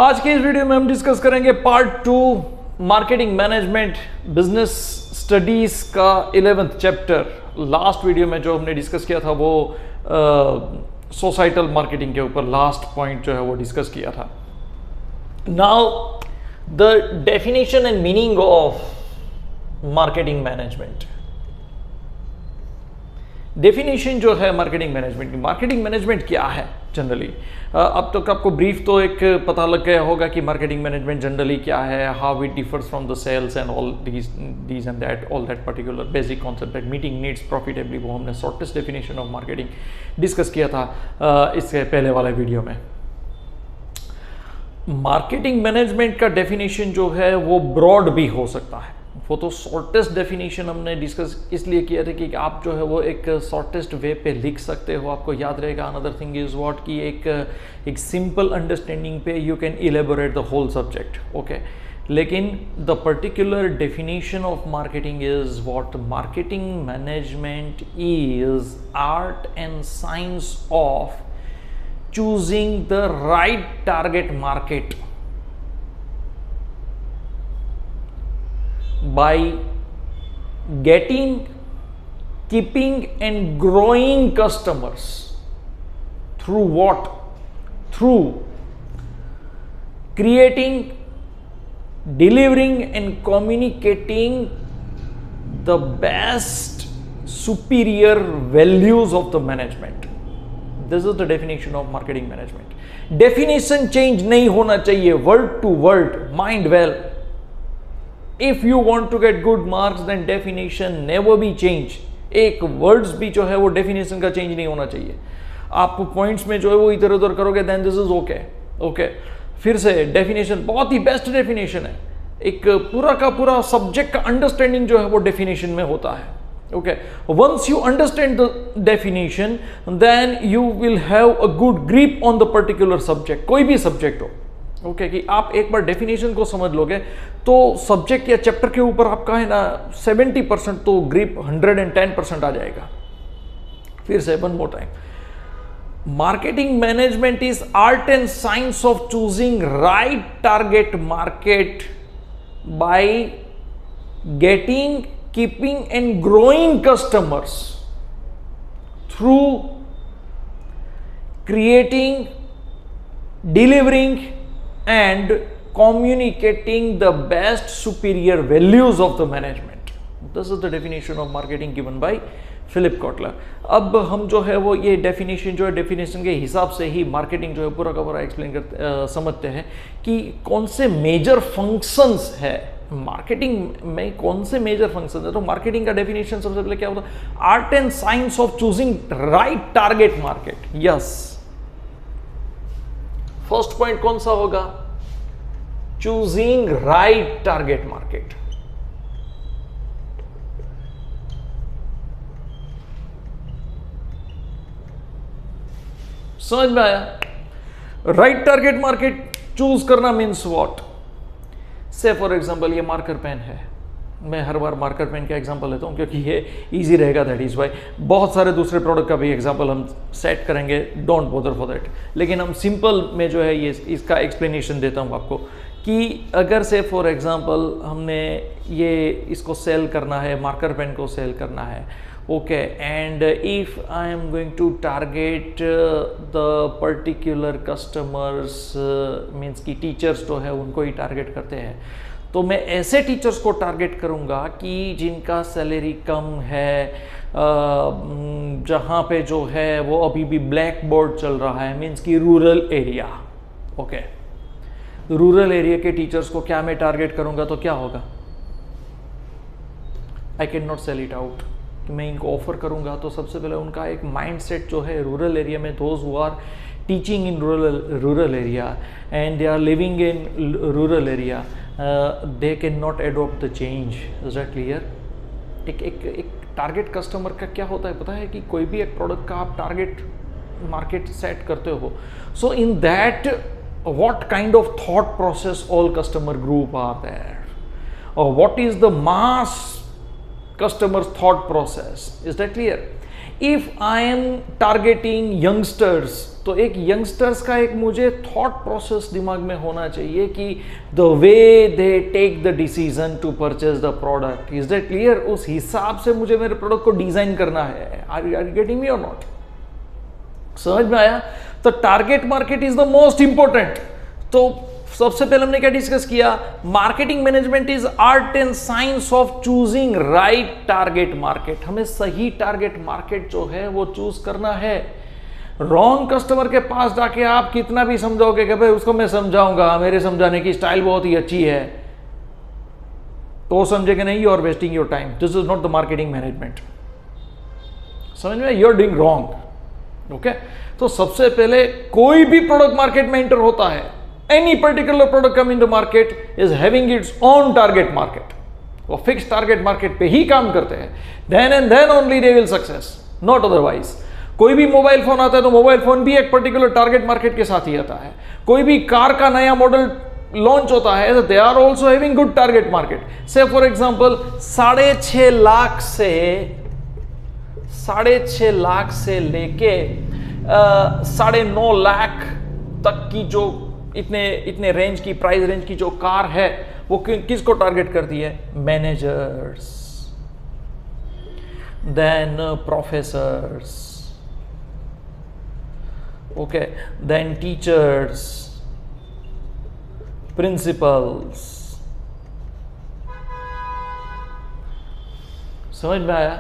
आज के इस वीडियो में हम डिस्कस करेंगे part 2 marketing management business studies का 11th चैप्टर। लास्ट वीडियो में जो हमने डिस्कस किया था वो सोसाइटल मार्केटिंग के ऊपर लास्ट पॉइंट जो है वो डिस्कस किया था। Now the definition and meaning of marketing management. Definition जो है मार्केटिंग मैनेजमेंट की, मार्केटिंग मैनेजमेंट क्या है जनरली। अब तक आपको ब्रीफ तो एक पता लग गया होगा कि मार्केटिंग मैनेजमेंट जनरली क्या है, how it differs from the sales and all these and that, all that particular basic concept that meeting needs profitably, वो हमने shortest definition of marketing discuss किया था इसके पहले वाले वीडियो में। मार्केटिंग मैनेजमेंट का डेफिनेशन जो है वो ब्रॉड भी हो सकता है। वो तो शॉर्टेस्ट डेफिनेशन हमने डिस्कस इसलिए किया था कि आप जो है वो एक शॉर्टेस्ट वे पे लिख सकते हो, आपको याद रहेगा। अनदर थिंग इज व्हाट कि एक सिंपल अंडरस्टैंडिंग पे you can elaborate the whole subject, okay. लेकिन the particular definition of marketing is what marketing management is art and science of choosing the right target market by getting, keeping and growing customers through what? Through creating, delivering and communicating the best superior values of the management. This is the definition of marketing management. Definition change नहीं होना चाहिए, word to word, mind well. If you want to get good marks, then definition never be change. एक words भी जो है वो definition का change नहीं होना चाहिए। आप points में जो है वो इधर उधर करोगे then this is okay, okay। फिर से definition बहुत ही best definition है। एक पूरा का पूरा subject का understanding जो है वो definition में होता है, okay। Once you understand the definition, then you will have a good grip on the particular subject, कोई भी subject हो, ओके कि आप एक बार डेफिनेशन को समझ लोगे तो सब्जेक्ट या चैप्टर के ऊपर आपका है ना 70% तो ग्रिप 110% आ जाएगा। फिर से one more time, marketing management is art and science of choosing right target market by getting, keeping and growing customers through creating, delivering and communicating the best superior values of the management. This is the definition of marketing given by Philip Kotler. अब हम जो है वो ये definition जो है definition के हिसाब से ही मार्केटिंग जो है पूरा का पूरा एक्सप्लेन करते समझते हैं कि कौन से मेजर फंक्शंस है मार्केटिंग में, कौन से मेजर फंक्शंस है। तो मार्केटिंग का डेफिनेशन सबसे पहले क्या होता है? Art and science of choosing right target market. Yes, first point कौन सा होगा? Choosing right target market. समझ में आया? राइट टारगेट मार्केट चूज करना मीन्स व्हाट? से फॉर एग्जांपल ये मार्कर पेन है, मैं हर बार मार्कर पेन का एग्जांपल लेता हूँ क्योंकि ये इजी रहेगा, दैट इज वाई। बहुत सारे दूसरे प्रोडक्ट का भी एग्जांपल हम सेट करेंगे, डोंट बॉदर फॉर दैट। लेकिन हम सिंपल में जो है ये इसका एक्सप्लेनेशन देता हूँ आपको कि अगर से फॉर एग्जांपल हमने ये इसको सेल करना है, मार्कर पेन को सेल करना है, okay, and if I am going to target the particular customers, means की टीचर्स जो है उनको ही टारगेट करते हैं, तो मैं ऐसे टीचर्स को टारगेट करूंगा कि जिनका सैलरी कम है, जहाँ पे जो है वो अभी भी ब्लैक बोर्ड चल रहा है, मीन्स की rural area, okay. Rural area के टीचर्स को क्या मैं टारगेट करूंगा तो क्या होगा? I can not sell it out. मैं इनको ऑफर करूंगा तो सबसे पहले उनका एक माइंडसेट जो है रूरल एरिया में, those who are teaching in rural area and they are living in rural area, they cannot adopt the change. Is that clear? एक टारगेट कस्टमर का क्या होता है पता है कि कोई भी एक प्रोडक्ट का आप टारगेट मार्केट सेट करते हो, so in that what kind of thought process all customer group are there, और what is the mass customer thought process? Is that clear? If I am targeting youngsters, तो एक youngsters का एक मुझे thought process दिमाग में होना चाहिए कि the way they take the decision to purchase the product, is that clear? उस हिसाब से मुझे मेरे प्रोडक्ट को डिजाइन करना है। आर यू गेटिंग मी और नॉट? समझ में आया? तो target market is the most important. तो सबसे पहले हमने क्या डिस्कस किया? Marketing management is art and science of choosing right target market. हमें सही टारगेट मार्केट जो है वो चूज करना है। रॉन्ग कस्टमर के पास जाके आप कितना भी समझाओगे कि भाई उसको मैं समझाऊंगा, मेरे समझाने की स्टाइल बहुत ही अच्छी है, तो वो समझेगा नहीं, you are wasting your time. This is not the marketing management. समझ में? You are doing wrong. Okay, तो सबसे पहले कोई भी प्रोडक्ट मार्केट में एंटर होता है, any particular product come into market is having its own target market. वो फिक्स टारगेट मार्केट पे ही काम करते हैं, then and then only they will success, not otherwise. कोई भी मोबाइल फोन आता है तो मोबाइल फोन भी एक पर्टिकुलर टारगेट मार्केट के साथ ही आता है। कोई भी कार का नया मॉडल लॉन्च होता है तो they are also having good target market. Say for example 6.5 lakh से लेके 9.5 लाख तक की जो इतने रेंज की, प्राइस रेंज की जो कार है वो किसको टारगेट करती है? Managers, then professors, okay, then teachers, principals. समझ में आया?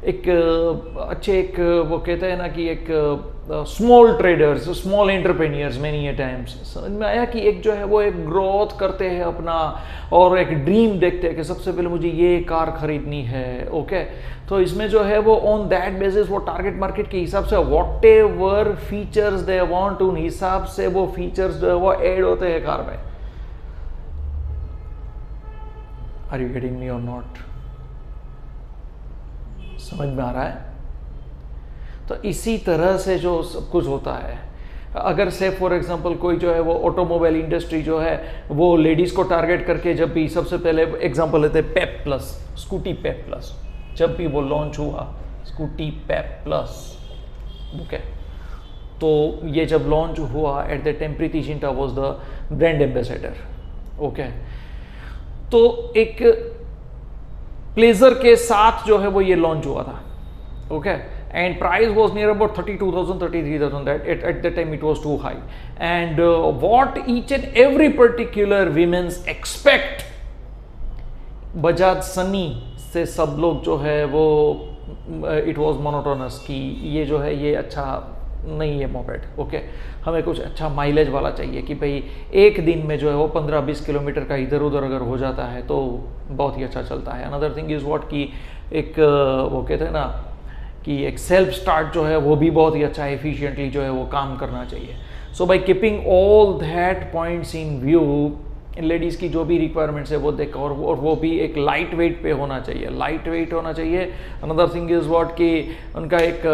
एक वो कहते हैं ना कि एक small traders, small entrepreneurs many ए टाइम्स। समझ में आया कि एक जो है वो एक ग्रोथ करते हैं अपना, और एक ड्रीम देखते हैं कि सबसे पहले मुझे ये कार खरीदनी है। ओके, तो इसमें जो है वो ऑन दैट बेसिस वो टारगेट मार्केट के हिसाब से what ever features they want, उन हिसाब से वो फीचर्स जो है वो ऐड होते हैं कार में। आर यू गेटिंग मी और नॉट? समझ में आ रहा है? तो इसी तरह से जो सब कुछ होता है, अगर से फॉर एग्जांपल कोई जो है वो ऑटोमोबाइल इंडस्ट्री जो है वो लेडीज को टारगेट करके, जब भी सबसे पहले एग्जांपल लेते हैं पेप प्लस, स्कूटी पेप प्लस, जब भी वो लॉन्च हुआ स्कूटी पेप प्लस, ओके, तो ये जब लॉन्च हुआ eight the time Preity Zinta was the brand ambassador. Okay, तो एक प्लेजर के साथ जो है वो ये लॉन्च हुआ था। Okay, and price was near about 32,000 33,000, that at the time it was too high. And what each and every particular womens expect, Bajaj Sunny से सब लोग जो है वो इट वाज मोनोटोनस कि ये जो है ये अच्छा नहीं है मोपेड। ओके, हमें कुछ अच्छा माइलेज वाला चाहिए कि भाई एक दिन में जो है वो 15-20 किलोमीटर का इधर उधर अगर हो जाता है तो बहुत ही अच्छा चलता है। अनदर थिंग इज़ व्हाट कि एक वो कहते हैं ना कि एक सेल्फ स्टार्ट जो है वो भी बहुत ही अच्छा एफिशिएंटली जो है वो काम करना चाहिए। So by keeping all that points in view, ladies की जो भी रिक्वायरमेंट्स है वो देख, और वो भी एक लाइट वेट पे होना चाहिए, लाइट वेट होना चाहिए। अनदर थिंग इज़ व्हाट कि उनका एक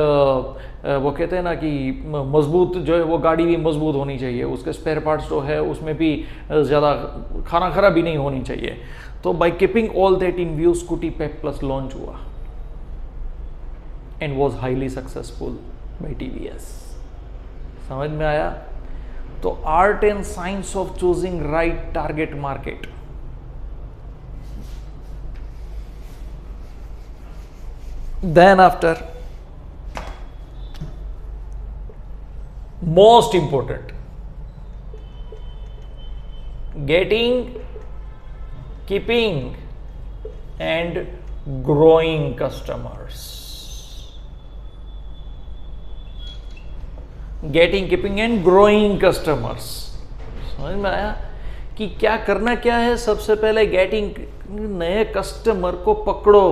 वो कहते हैं ना कि मजबूत जो है वो गाड़ी भी मजबूत होनी चाहिए, उसके स्पेयर पार्ट्स जो है उसमें भी ज़्यादा खाना खराबी नहीं होनी चाहिए। तो by keeping all that in view Scooty Pep Plus launch हुआ and was highly successful by TVS. समझ में आया? तो art and science of choosing right target market. Then after most important, getting, keeping and growing customers. Getting, keeping and growing customers. समझ में आया कि क्या करना क्या है? सबसे पहले गेटिंग, नए कस्टमर को पकड़ो।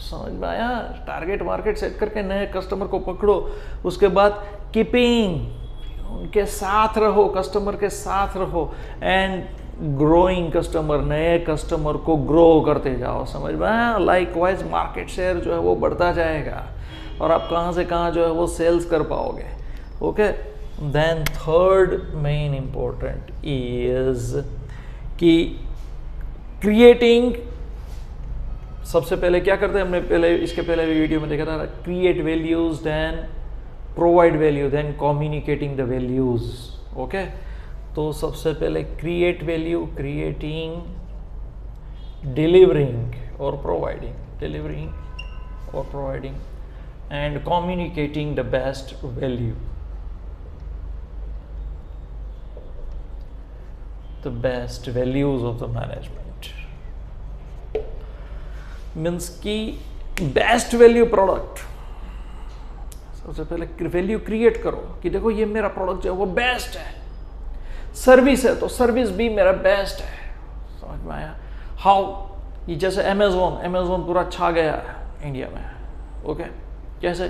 समझ में आया? टारगेट मार्केट सेट करके नए कस्टमर को पकड़ो। उसके बाद कीपिंग, उनके साथ रहो, कस्टमर के साथ रहो, एंड ग्रोइंग कस्टमर, नए कस्टमर को ग्रो करते जाओ। समझ में आया? लाइकवाइज मार्केट शेयर जो है वो बढ़ता जाएगा और आप कहाँ से कहाँ जो है वो सेल्स कर पाओगे। Okay, then third main important is कि क्रिएटिंग सबसे पहले क्या करते हैं, हमने पहले इसके पहले वीडियो में देखा था, create values then provide value then communicating the values. Okay, तो सबसे पहले क्रिएट वैल्यू, क्रिएटिंग, डिलीवरिंग और प्रोवाइडिंग, डिलीवरिंग और providing and communicating the best value, the best values of the management. Means की बेस्ट वैल्यू प्रोडक्ट, सबसे पहले value create करो कि देखो ये मेरा प्रोडक्ट जो है वो बेस्ट है। सर्विस है तो सर्विस भी मेरा बेस्ट है, समझ में आया। हाउ, ये जैसे अमेजोन पूरा छा गया है इंडिया में। ओके, कैसे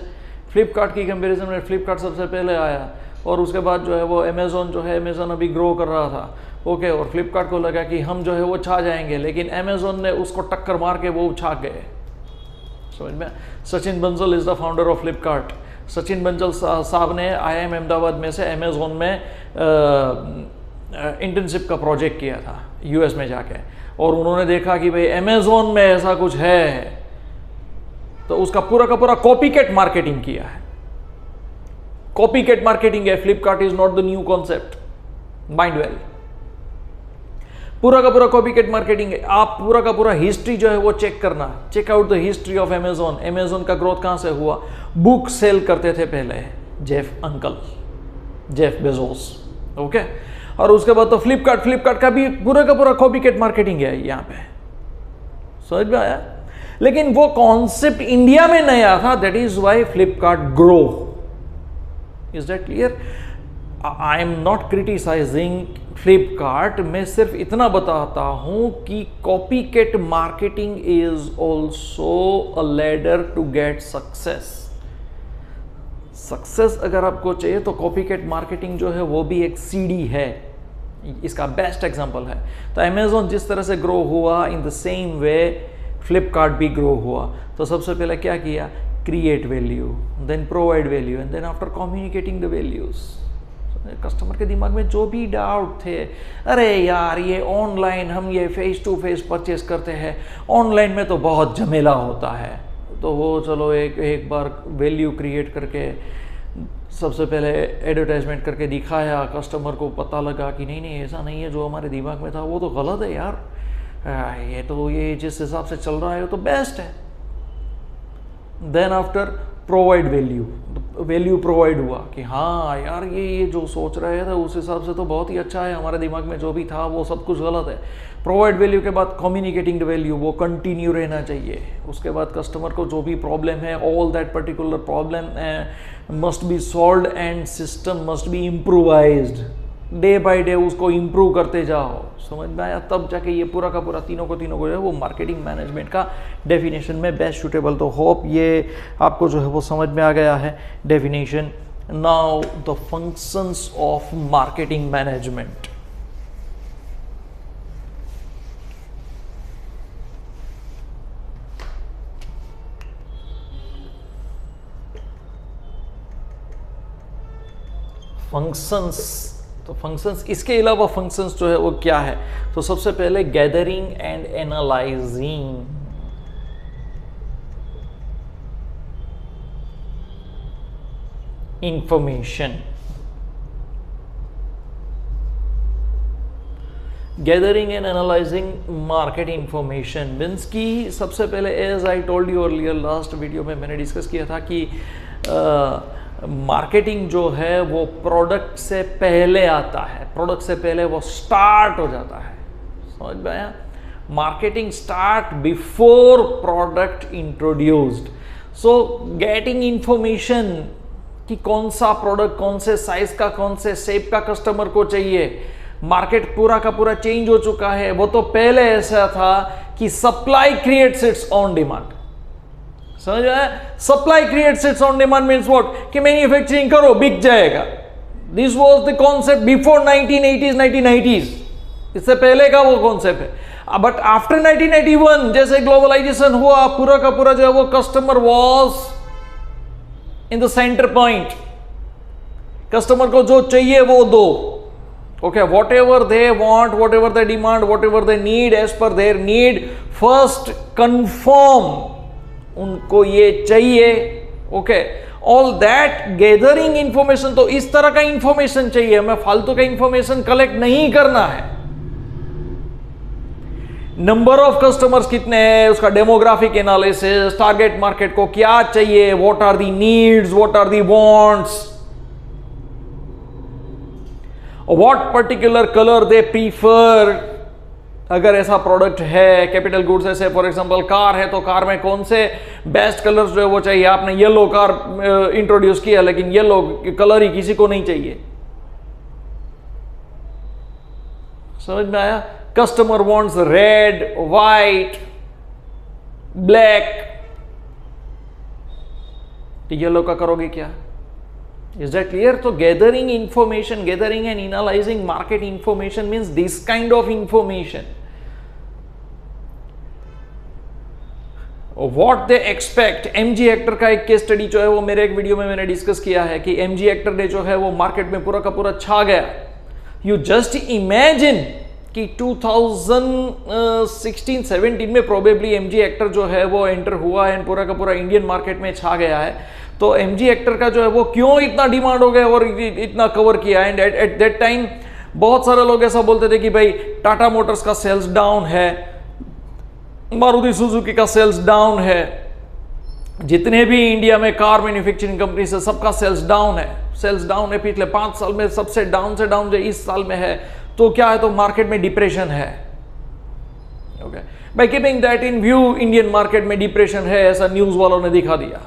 फ्लिपकार्ट की कंपैरिजन में फ्लिपकार्ट सबसे पहले आया और उसके बाद जो है वो अमेजोन जो है, अमेजोन अभी ग्रो कर रहा था। ओके, और फ्लिपकार्ट को लगा कि हम जो है वो छा जाएंगे, लेकिन अमेजोन ने उसको टक्कर मार के वो छा गए, समझ में। Sachin Bansal is the founder of Flipkart. Sachin Bansal साहब ने IIM अहमदाबाद में से अमेजोन में इंटर्नशिप का प्रोजेक्ट किया था US में जाके, और उन्होंने देखा कि भाई अमेजोन में ऐसा कुछ है, तो उसका पूरा का पूरा कॉपीकैट मार्केटिंग किया है। कॉपीकैट मार्केटिंग है, Flipkart is not the new concept, mind well. पूरा का पूरा कॉपीकैट मार्केटिंग है। आप पूरा का पूरा हिस्ट्री जो है वो चेक करना, check out the history of Amazon. Amazon का ग्रोथ कहां से हुआ, बुक सेल करते थे पहले जेफ बेजोस। ओके, और उसके बाद तो फ्लिपकार्ट का भी पूरा का पूरा कॉपीकैट मार्केटिंग है यहाँ पे, समझ में आया। लेकिन वो कॉन्सेप्ट इंडिया में नया था, that is why Flipkart grow. Is that clear? I am not criticising Flipkart, मैं सिर्फ इतना बताता हूं कि copycat marketing is also a ladder to get success. Success अगर आपको चाहिए तो कॉपीकैट मार्केटिंग जो है वो भी एक सीढ़ी है, इसका बेस्ट एग्जांपल है। तो अमेजोन जिस तरह से ग्रो हुआ, in the same way Flipkart भी ग्रो हुआ। तो सबसे पहले क्या किया, create value, then provide value and then after communicating the values. Customer के दिमाग में जो भी डाउट थे, अरे यार ये ऑनलाइन हम ये फेस टू फेस परचेस करते हैं, ऑनलाइन में तो बहुत झमेला होता है, तो वो चलो एक बार वैल्यू क्रिएट करके सबसे पहले एडवर्टाइजमेंट करके दिखाया, कस्टमर को पता लगा कि नहीं ऐसा नहीं है, जो हमारे दिमाग में था वो तो गलत है यार, ये जिस हिसाब से चल रहा है वो तो बेस्ट है। Then after provide value provide हुआ कि हाँ यार ये जो सोच रहे थे उस हिसाब से तो बहुत ही अच्छा है, हमारे दिमाग में जो भी था वो सब कुछ गलत है। प्रोवाइड वैल्यू के बाद कम्युनिकेटिंग द वैल्यू, वो कंटिन्यू रहना चाहिए। उसके बाद कस्टमर को जो भी प्रॉब्लम है, all that particular problem must be solved and system must be improvised. Day by day उसको इम्प्रूव करते जाओ, समझ में आया। तब जाके ये पूरा का पूरा तीनों को जो है वो मार्केटिंग मैनेजमेंट का डेफिनेशन में बेस्ट सूटेबल। तो होप ये आपको जो है वो समझ में आ गया है definition. Now the functions of marketing management. Functions, तो फंक्शंस, इसके अलावा फंक्शंस जो है वो क्या है, तो सबसे पहले gathering and analysing. Information, gathering and analysing market information means की सबसे पहले, as I told you earlier, last video में मैंने डिस्कस किया था कि मार्केटिंग जो है वो प्रोडक्ट से पहले आता है, प्रोडक्ट से पहले वो स्टार्ट हो जाता है, समझ में आया। Marketing start before product introduced. So getting information कि कौन सा प्रोडक्ट कौन से साइज का, कौन से शेप का कस्टमर को चाहिए। मार्केट पूरा का पूरा चेंज हो चुका है, वो तो पहले ऐसा था कि supply creates it's on demand, समझ आया। Supply creates it's on demand means what, कि मैन्युफैक्चरिंग करो बिक जाएगा। This was the concept before 1980s 1990s, इससे पहले का वो कॉन्सेप्ट है। बट आफ्टर 1981 जैसे ग्लोबलाइजेशन हुआ, पूरा का पूरा जो है वो customer was in the centre point. Customer को जो चाहिए वो दो, Okay, whatever they want, whatever they demand, whatever they need, as per their need, first confirm उनको ये चाहिए. Okay, all that gathering information, तो इस तरह का इंफॉर्मेशन चाहिए, हमें फालतू का इंफॉर्मेशन कलेक्ट नहीं करना है. नंबर ऑफ कस्टमर्स कितने हैं, उसका डेमोग्राफिक एनालिसिस, टारगेट मार्केट को क्या चाहिए, what are the needs, what are the wants, what particular colour they prefer. अगर ऐसा प्रोडक्ट है, कैपिटल गुड्स ऐसे फॉर एग्जांपल कार है, तो कार में कौन से बेस्ट कलर्स जो है वो चाहिए. आपने येलो कार इंट्रोड्यूस किया, लेकिन येलो कलर ही किसी को नहीं चाहिए. समझ में आया. Customer wants red, white, black, तो येलो का करोगे क्या. Is that clear? So gathering information, gathering and analyzing market information means this kind of information. What they expect. MG Hector का एक केस स्टडी जो है वो मेरे एक वीडियो में मैंने डिस्कस किया है कि MG Hector ने जो है वो मार्केट में पूरा का पूरा छा गया. You just imagine कि 2016-17 में प्रोबेबली MG Hector जो है वो एंटर हुआ एंड पूरा का पूरा इंडियन मार्केट में छा गया है. तो MG Hector का जो है वो क्यों इतना डिमांड हो गया और इतना कवर किया. एंड एट दैट टाइम बहुत सारे लोग ऐसा बोलते थे कि भाई टाटा मोटर्स का सेल्स डाउन है, मारुति सुजुकी का सेल्स डाउन है, जितने भी इंडिया में कार मैन्युफैक्चरिंग कंपनी है सबका सेल्स डाउन है. सेल्स डाउन है पिछले 5 साल में, सबसे डाउन से डाउन जो इस साल में है. तो क्या है, तो मार्केट में डिप्रेशन है. Okay, bye keeping that in view, Indian market में डिप्रेशन है ऐसा न्यूज वालों ने दिखा दिया.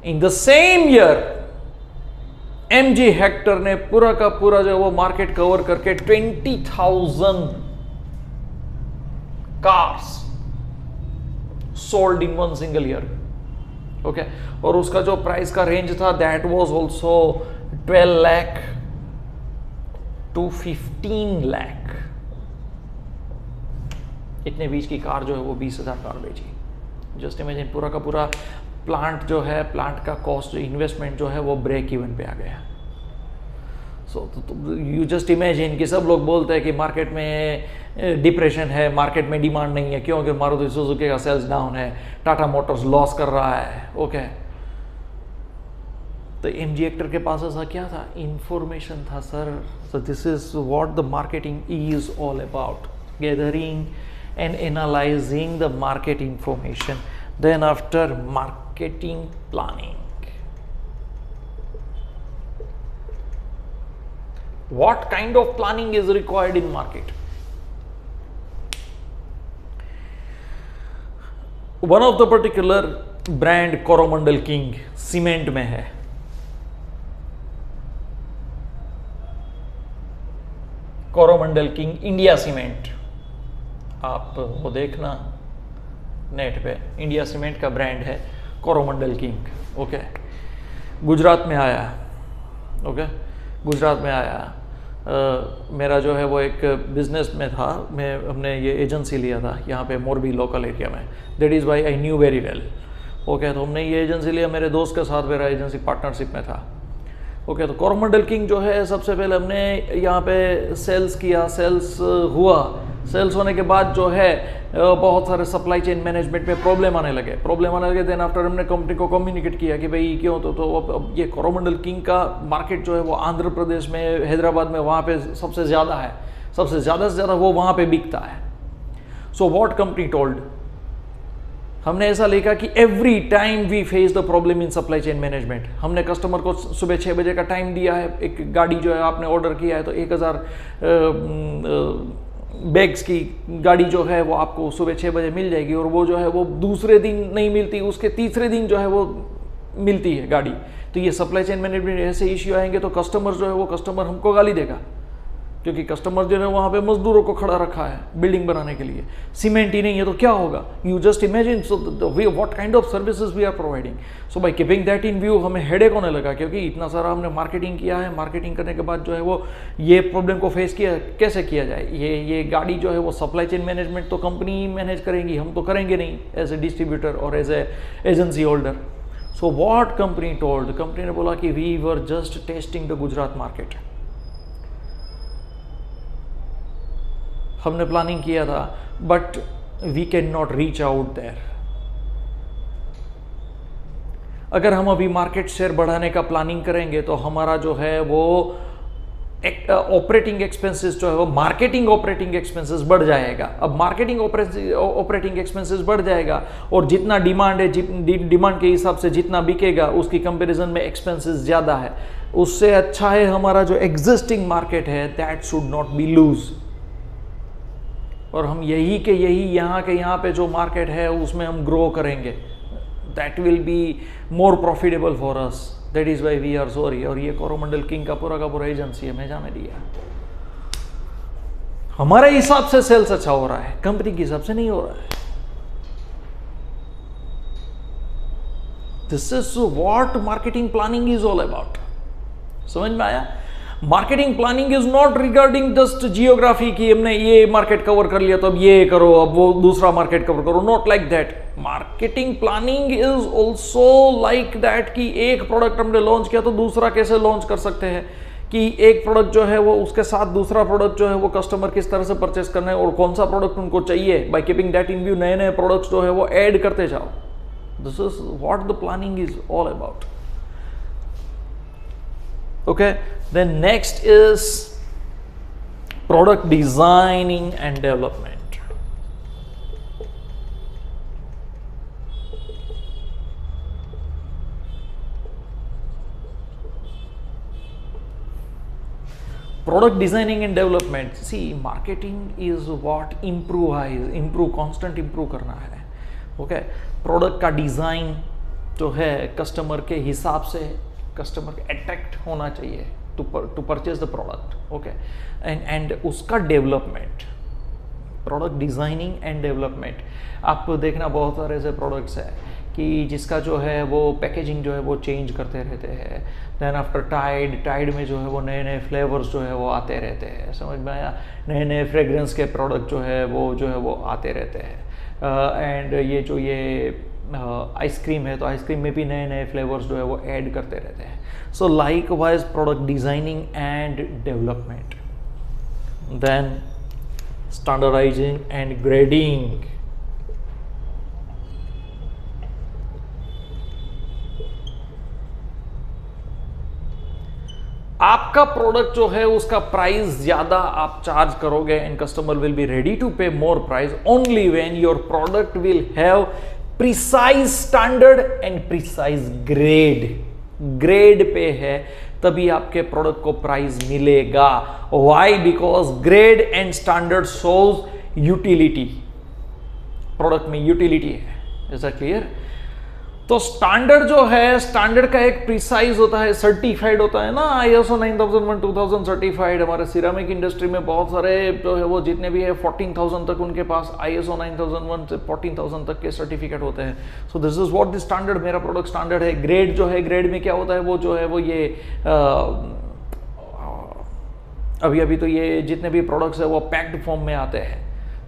इन the same year MG Hector ने पूरा का पूरा जो वो मार्केट कवर करके 20,000 cars sold in 1 single year. Okay, और उसका जो प्राइस का रेंज था that was also 12 lakh to 15 lakh. इतने बीच की कार जो है वो 20,000 कार बेची. जस्ट इमेजिन, पूरा का पूरा प्लांट जो है, प्लांट का कॉस्ट इन्वेस्टमेंट जो है वो ब्रेक इवन पे आ गया. सो यू जस्ट इमेजिन कि सब लोग बोलते हैं कि मार्केट में डिप्रेशन है, मार्केट में डिमांड नहीं है, क्योंकि मारुति सुजुकी का सेल्स डाउन है, टाटा मोटर्स लॉस कर रहा है. ओके, तो MG Hector के पास ऐसा क्या था, इंफॉर्मेशन था sir. So this is what the marketing is all about, gathering and analysing the market information. Then after marketing planning, what kind of planning is required in market? One of the particular brand Coromandel King cement में है. Coromandel King India cement, आप वो देखना net पे. India cement का brand है Coromandel king. Okay, Gujarat में आया. ओके, गुजरात में आया. मेरा जो है वो एक बिजनेस में था, हमने ये एजेंसी लिया था यहाँ पे मोरबी लोकल एरिया में. That is why I knew very well. Okay, तो हमने ये एजेंसी लिया, मेरे दोस्त के साथ मेरा एजेंसी पार्टनरशिप में था. ओके, तो कोरोमंडल किंग जो है सबसे पहले हमने यहाँ पे सेल्स किया. सेल्स हुआ. सेल्स होने के बाद जो है बहुत सारे सप्लाई चेन मैनेजमेंट में प्रॉब्लम आने लगे. देन आफ्टर हमने कंपनी को कम्युनिकेट किया कि भाई क्यों, तो अब ये कोरोमंडल किंग का मार्केट जो है वो आंध्र प्रदेश में, हैदराबाद में, वहाँ पे सबसे ज़्यादा है. सबसे ज़्यादा से ज़्यादा वो वहाँ पे बिकता है. सो व्हाट कंपनी टोल्ड, हमने ऐसा लिखा कि every time we face the problem in supply chain management. हमने कस्टमर को सुबह 6 बजे का टाइम दिया है, एक गाड़ी जो है आपने ऑर्डर किया है, तो 1000 बैग्स की गाड़ी जो है वो आपको सुबह 6 बजे मिल जाएगी, और वो जो है वो दूसरे दिन नहीं मिलती, उसके तीसरे दिन जो है वो मिलती है गाड़ी. तो ये सप्लाई चेन मैनेजमेंट ऐसे इश्यू आएंगे तो कस्टमर जो है वो कस्टमर हमको गाली देगा, क्योंकि कस्टमर जो है वहाँ पे मजदूरों को खड़ा रखा है बिल्डिंग बनाने के लिए. सीमेंट ही नहीं है तो क्या होगा. You just imagine so what kind of services we are providing. So by keeping that in view हमें हेडेक होने लगा, क्योंकि इतना सारा हमने मार्केटिंग किया है. मार्केटिंग करने के बाद जो है वो ये प्रॉब्लम को फेस किया, कैसे किया जाए. ये गाड़ी जो है वो सप्लाई चेन मैनेजमेंट तो कंपनी मैनेज करेंगी, हम तो करेंगे नहीं एज ए डिस्ट्रीब्यूटर और as a agency holder. So what company told, company ने बोला कि we were just testing the Gujarat market. हमने प्लानिंग किया था, but we can not reach out there. अगर हम अभी मार्केट शेयर बढ़ाने का प्लानिंग करेंगे तो हमारा जो है वो ऑपरेटिंग एक्सपेंसेस जो है वो मार्केटिंग ऑपरेटिंग एक्सपेंसेस बढ़ जाएगा। अब मार्केटिंग ऑपरेटिंग एक्सपेंसेस बढ़ जाएगा और जितना डिमांड है, डिमांड के हिसाब से जितना बिकेगा उसकी कंपैरिजन में एक्सपेंसेस ज़्यादा है। उससे अच्छा है हमारा जो एग्जिस्टिंग मार्केट है that should not be lose, और हम यही यहाँ के यहाँ पे जो मार्केट है उसमें हम ग्रो करेंगे। That will be more profitable for us, that is why we are sorry. और ये कोरोमंडल किंग का पूरा एजेंसी है, मैं जाने दिया। हमारे हिसाब से सेल्स अच्छा हो रहा है, कंपनी के हिसाब से नहीं हो रहा है। This is what marketing planning is all about. समझ में आया? Marketing planning is not regarding just geography की हमने ये मार्केट कवर कर लिया तो अब ये करो, अब वो दूसरा मार्केट कवर करो, not like that. Marketing planning is also like that कि एक प्रोडक्ट हमने लॉन्च किया तो दूसरा कैसे लॉन्च कर सकते हैं, कि एक प्रोडक्ट जो है वो उसके साथ दूसरा प्रोडक्ट जो है वो कस्टमर किस तरह से परचेस करना है और कौन सा प्रोडक्ट उनको चाहिए। Bye keeping that in view नए नए प्रोडक्ट्स जो है वो ऐड करते जाओ। This is what the planning is all about. Okay, then next is product designing and development. Product designing and development. See, marketing is what improve, constant improve करना है। Okay, product का design जो है customer के हिसाब से customer attract होना चाहिए to purchase the product. Okay, and उसका development, product designing and development. आप देखना बहुत सारे ऐसे प्रोडक्ट्स हैं कि जिसका जो है वो पैकेजिंग जो है वो चेंज करते रहते हैं। देन आफ्टर टाइड में जो है वो नए नए फ्लेवर्स जो है वो आते रहते हैं। समझ में आया? नए नए फ्रेग्रेंस के प्रोडक्ट जो है वो आते रहते हैं। एंड ये जो ये आइसक्रीम है तो आइसक्रीम में भी नए नए फ्लेवर्स जो है वो ऐड करते रहते हैं। So likewise product designing and development, then standardising and grading. आपका प्रोडक्ट जो है उसका प्राइस ज्यादा आप चार्ज करोगे and customer will be ready to pay more price only when your product will have precise standard and precise grade पे है तभी आपके प्रोडक्ट को प्राइस मिलेगा। Why? Because grade and standard shows utility, product में utility है। Is that clear? तो standard जो है, स्टैंडर्ड का एक प्रिसाइज होता है, सर्टिफाइड होता है ना, ISO 9001 2000 सर्टिफाइड। हमारे सिरामिक इंडस्ट्री में बहुत सारे जो है वो जितने भी है 14,000 तक उनके पास ISO 9001 से 14,000 तक के सर्टिफिकेट होते हैं। So this is what the standard, मेरा प्रोडक्ट स्टैंडर्ड है। ग्रेड जो है, ग्रेड में क्या होता है, वो जो है वो ये अभी तो ये जितने भी प्रोडक्ट्स है वो पैक्ड फॉर्म में आते हैं,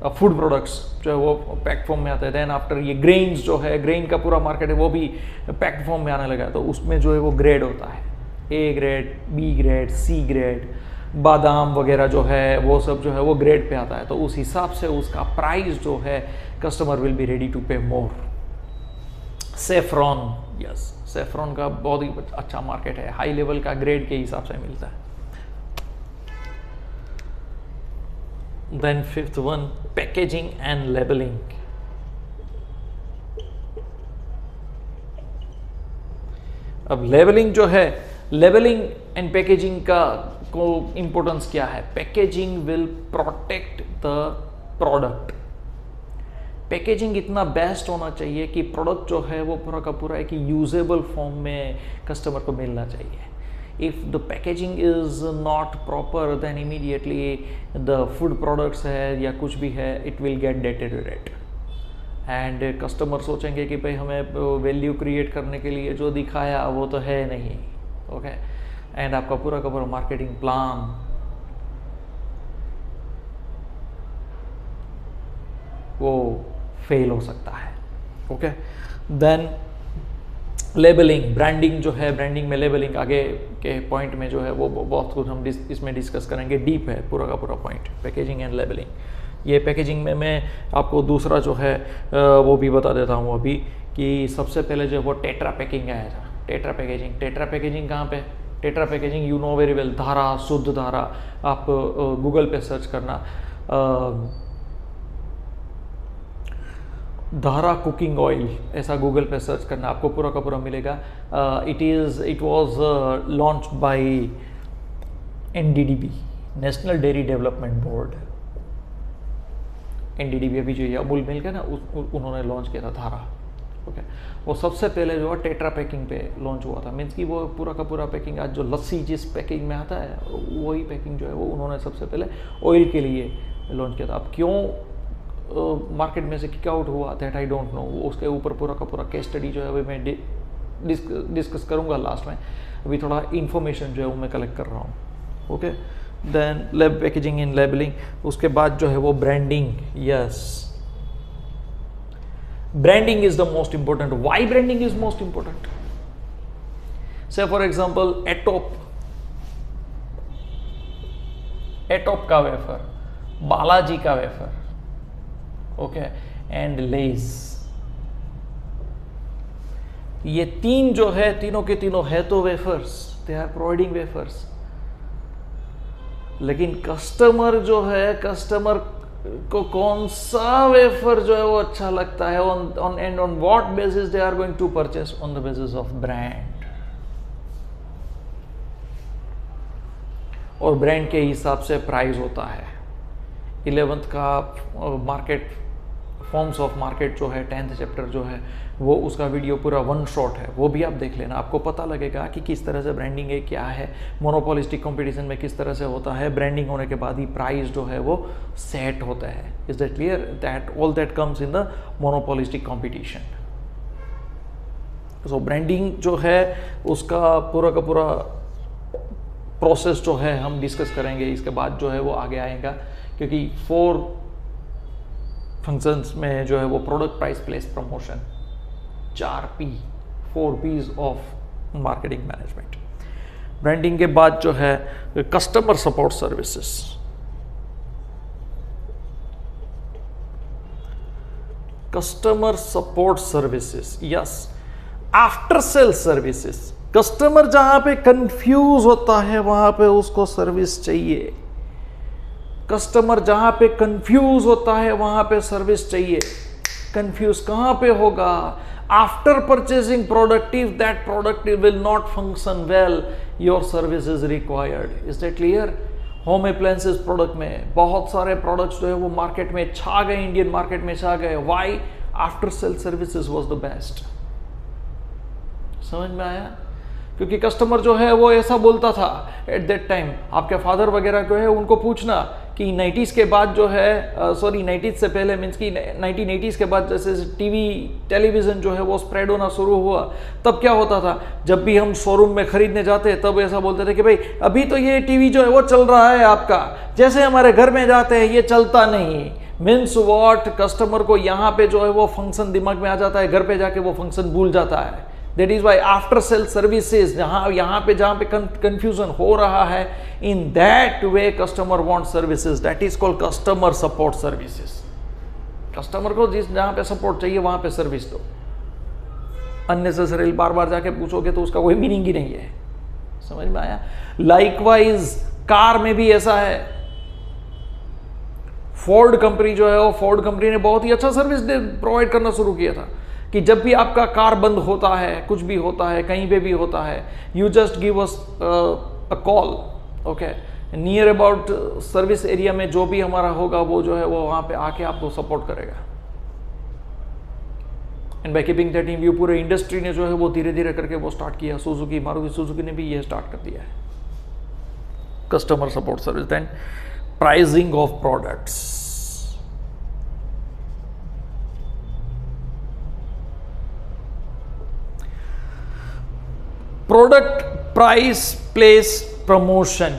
फूड प्रोडक्ट्स जो है वो पैक्ड फॉर्म में आते हैं। देन आफ्टर ये ग्रेन्स जो है, ग्रेन का पूरा मार्केट है वो भी पैक्ड फॉर्म में आने लगा है। तो उसमें जो है वो ग्रेड होता है, A grade, B grade, C grade, बादाम वगैरह जो है वो सब जो है वो ग्रेड पे आता है। तो उस हिसाब से उसका प्राइस जो है customer will be ready to pay more. Saffron, yes, saffron का बहुत ही अच्छा मार्केट है, हाई लेवल का ग्रेड के हिसाब से मिलता है। Then fifth one, packaging and labeling. अब लेबलिंग जो है, लेबलिंग एंड पैकेजिंग का को इंपॉर्टेंस क्या है? Packaging will protect the product. Packaging इतना बेस्ट होना चाहिए कि प्रोडक्ट जो है वो पूरा का पूरा एक यूजेबल फॉर्म में कस्टमर को मिलना चाहिए। If the packaging is not proper, then immediately the food products है या कुछ भी है, it will get deteriorate and customer सोचेंगे कि भाई हमें वैल्यू क्रिएट करने के लिए जो दिखाया वो तो है नहीं। ओके, एंड आपका पूरा का पूरा मार्केटिंग प्लान वो फेल हो सकता है। ओके, देन लेबलिंग, ब्रांडिंग जो है, ब्रांडिंग में लेबलिंग आगे के पॉइंट में जो है वो बहुत कुछ हम इसमें डिस्कस करेंगे, डीप है पूरा का पूरा पॉइंट, पैकेजिंग एंड लेबलिंग। ये पैकेजिंग में मैं आपको दूसरा जो है वो भी बता देता हूँ अभी, कि सबसे पहले जो वो टेट्रा पैकिंग आया था। टेट्रा पैकेजिंग, टेट्रा पैकेजिंग कहाँ पे? Tetra packaging you know very well, धारा, शुद्ध धारा, आप गूगल पे सर्च करना, धारा कुकिंग ऑयल, ऐसा गूगल पे सर्च करना, आपको पूरा का पूरा मिलेगा। It was launch by NDDB, national dairy development board. NDDB अभी जो ये अमूल मिल गया ना, उन्होंने लॉन्च किया था धारा। ओके, वो सबसे पहले जो है टेट्रा पैकिंग पे लॉन्च हुआ था। मीन्स कि वो पूरा का पूरा पैकिंग, आज जो लस्सी जिस पैकिंग में आता है वही पैकिंग जो है वो उन्होंने सबसे पहले ऑयल के लिए लॉन्च किया था। अब क्यों मार्केट में से किक आउट हुआ, दैट आई डोंट नो। उसके ऊपर पूरा का पूरा केस स्टडी जो है वो मैं डिस्कस करूंगा लास्ट में। अभी थोड़ा इन्फॉर्मेशन जो है वो मैं कलेक्ट कर रहा हूँ। ओके, देन लेब पैकेजिंग इन लेबलिंग, उसके बाद जो है वो branding. Yes, branding is the most important. Why branding is most important? से फॉर एग्जांपल एटॉप का वेफर, बालाजी का वेफर, ओके, एंड लेज, ये तीन जो है, तीनों के तीनों है तो wafers, they are providing wafers. लेकिन कस्टमर जो है, कस्टमर को कौन सा वेफर जो है वो अच्छा लगता है, on and on what basis they are going to purchase, on the basis of brand. और ब्रांड के हिसाब से प्राइस होता है। 11th का मार्केट, फॉर्म्स ऑफ मार्केट जो है, 10th चैप्टर जो है वो, उसका वीडियो पूरा वन शॉट है, वो भी आप देख लेना। आपको पता लगेगा कि किस तरह से ब्रांडिंग है, क्या है, मोनोपोलिस्टिक कंपटीशन में किस तरह से होता है। ब्रांडिंग होने के बाद ही प्राइस जो है वो सेट होता है। Is that clear? That all that comes in the monopolistic competition. So branding जो है उसका पूरा का पूरा प्रोसेस जो है हम डिस्कस करेंगे। इसके बाद जो है वो आगे आएगा, क्योंकि 4 फंक्शंस में जो है वो product, price, place, promotion, 4P, 4 P's of marketing management. Branding के बाद जो है customer support services. Customer support services, yes, after sale services. Customer जहां पे कंफ्यूज होता है वहां पे उसको सर्विस चाहिए। कस्टमर जहां पे कंफ्यूज होता है वहां पे सर्विस चाहिए। कंफ्यूज कहां पे होगा? After purchasing product, if that product will not function well, your service is required. Is that clear? Home appliances product में बहुत सारे प्रोडक्ट्स जो है वो मार्केट में छा गए, इंडियन मार्केट में छा गए। Why? After sale services was the best. समझ में आया? क्योंकि कस्टमर जो है वो ऐसा बोलता था एट दैट टाइम। आपके फादर वगैरह जो है उनको पूछना कि 90s के बाद जो है, सॉरी 90s से पहले, मीन्स कि 1980s के बाद जैसे टेलीविज़न जो है वो स्प्रेड होना शुरू हुआ, तब क्या होता था, जब भी हम शोरूम में खरीदने जाते तब ऐसा बोलते थे कि भाई अभी तो ये टीवी जो है वो चल रहा है आपका, जैसे हमारे घर में जाते हैं ये चलता नहीं। Means what? कस्टमर को यहाँ पे जो है वो फंक्शन दिमाग में आ जाता है, घर पे जाके वो फंक्शन भूल जाता है। That is why after sale services, यहाँ पे कंफ्यूजन हो रहा है, in that way customer want services, that is called customer support services. Customer को जहाँ पे सपोर्ट चाहिए वहां पे सर्विस दो। अननेसेसरी बार बार जाके पूछोगे तो उसका कोई मीनिंग ही नहीं है। समझ में आया? लाइकवाइज कार में भी ऐसा है। फोर्ड कंपनी जो है वो, फोर्ड कंपनी ने बहुत ही अच्छा सर्विस प्रोवाइड करना शुरू किया था कि जब भी आपका कार बंद होता है, कुछ भी होता है, कहीं पे भी होता है, you just give us a call, okay, near about service area में जो भी हमारा होगा वो जो है वो वहां पे आके आपको सपोर्ट करेगा। And bye keeping that in view, पूरे इंडस्ट्री ने जो है वो धीरे धीरे करके वो स्टार्ट किया। सुजुकी, मारुति सुजुकी ने भी ये स्टार्ट कर दिया है, customer support service. Then pricing of products. Product, price, place, promotion,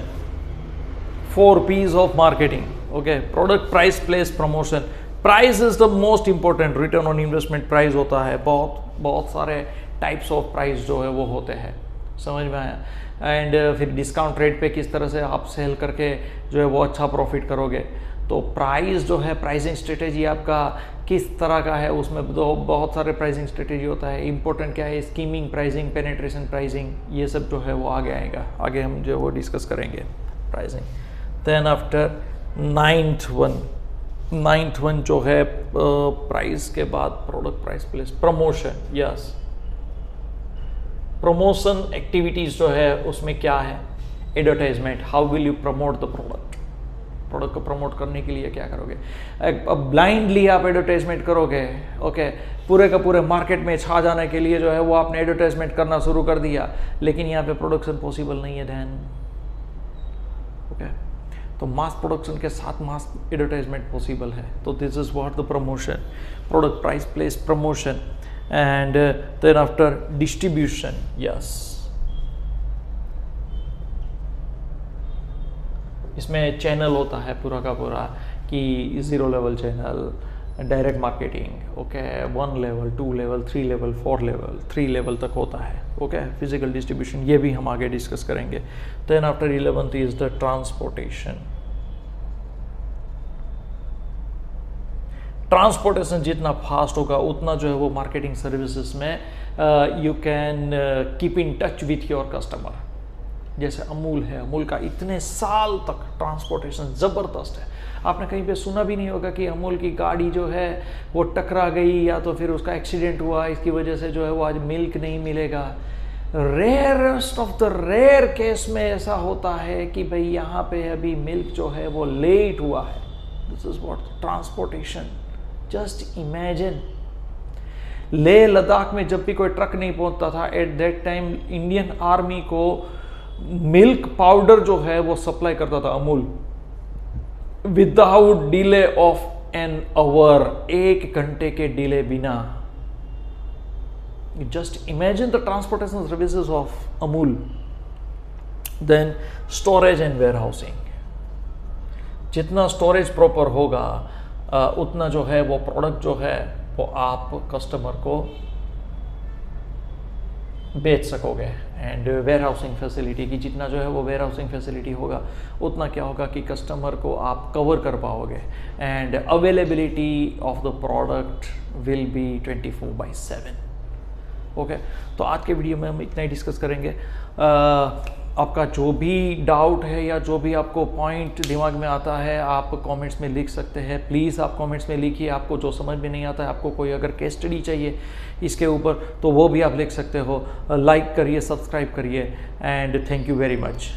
4 P's of marketing. Okay, product, price, place, promotion. Price is the most important. Return on investment price होता है। बहुत सारे टाइप्स ऑफ प्राइस जो है वो होते हैं, समझ में आया। एंड फिर डिस्काउंट रेट पे किस तरह से आप सेल करके जो है वो अच्छा प्रॉफिट करोगे। तो प्राइस जो है, प्राइसिंग स्ट्रेटेजी आपका किस तरह का है, उसमें तो बहुत सारे प्राइसिंग स्ट्रेटेजी होता है। इंपॉर्टेंट क्या है, स्कीमिंग प्राइसिंग, पेनिट्रेशन प्राइसिंग, ये सब जो है वो आगे आएगा, आगे हम जो वो डिस्कस करेंगे pricing. Then after ninth one जो है प्राइस के बाद product price place promotion. Yes, promotion activities जो है उसमें क्या है, advertisement, how will you promote the product को प्रमोट करने के लिए क्या करोगे। अब ब्लाइंडली आप एडवर्टाइजमेंट करोगे, ओके, पूरे का पूरे मार्केट में छा जाने के लिए जो है वो आपने एडवर्टाइजमेंट करना शुरू कर दिया, लेकिन यहाँ पे प्रोडक्शन पॉसिबल नहीं है देन, ओके। तो मास प्रोडक्शन के साथ मास एडवर्टाइजमेंट पॉसिबल है। तो this is what the promotion, product price place promotion. And then after distribution, yes, इसमें चैनल होता है पूरा का पूरा कि 0 level channel, direct marketing, okay, 1 level, 2 level, 3 level, 4 level, 3 level तक होता है, ओके। फिजिकल डिस्ट्रीब्यूशन ये भी हम आगे डिस्कस करेंगे। Then after 11th is the transportation. Transportation जितना फास्ट होगा उतना जो है वो मार्केटिंग सर्विसेज में you can keep in touch with your customer. जैसे अमूल है, अमूल का इतने साल तक ट्रांसपोर्टेशन ज़बरदस्त है। आपने कहीं पे सुना भी नहीं होगा कि अमूल की गाड़ी जो है वो टकरा गई या तो फिर उसका एक्सीडेंट हुआ, इसकी वजह से जो है वो आज मिल्क नहीं मिलेगा। Rarest of the rare case में ऐसा होता है कि भाई यहाँ पे अभी मिल्क जो है वो लेट हुआ है। This is what transportation. Just imagine, Leh Ladakh में जब भी कोई ट्रक नहीं पहुंचता था, at that time Indian army को मिल्क पाउडर जो है वो सप्लाई करता था Amul, without delay of an hour, 1 घंटे के डिले बिना। Just imagine the transportation services of Amul. Then storage and warehousing, जितना स्टोरेज प्रॉपर होगा उतना जो है वो प्रोडक्ट जो है वो आप कस्टमर को बेच सकोगे। एंड वेयर हाउसिंग फैसिलिटी की जितना जो है वो वेयर हाउसिंग फैसिलिटी होगा उतना क्या होगा कि कस्टमर को आप कवर कर पाओगे। And availability of the product will be 24/7। Okay, तो आज के वीडियो में हम इतना ही डिस्कस करेंगे। आपका जो भी डाउट है या जो भी आपको पॉइंट दिमाग में आता है आप कमेंट्स में लिख सकते हैं। प्लीज़ आप कमेंट्स में लिखिए, आपको जो समझ में नहीं आता है, आपको कोई अगर केस स्टडी चाहिए इसके ऊपर तो वो भी आप लिख सकते हो। लाइक करिए, सब्सक्राइब करिए and thank you very much.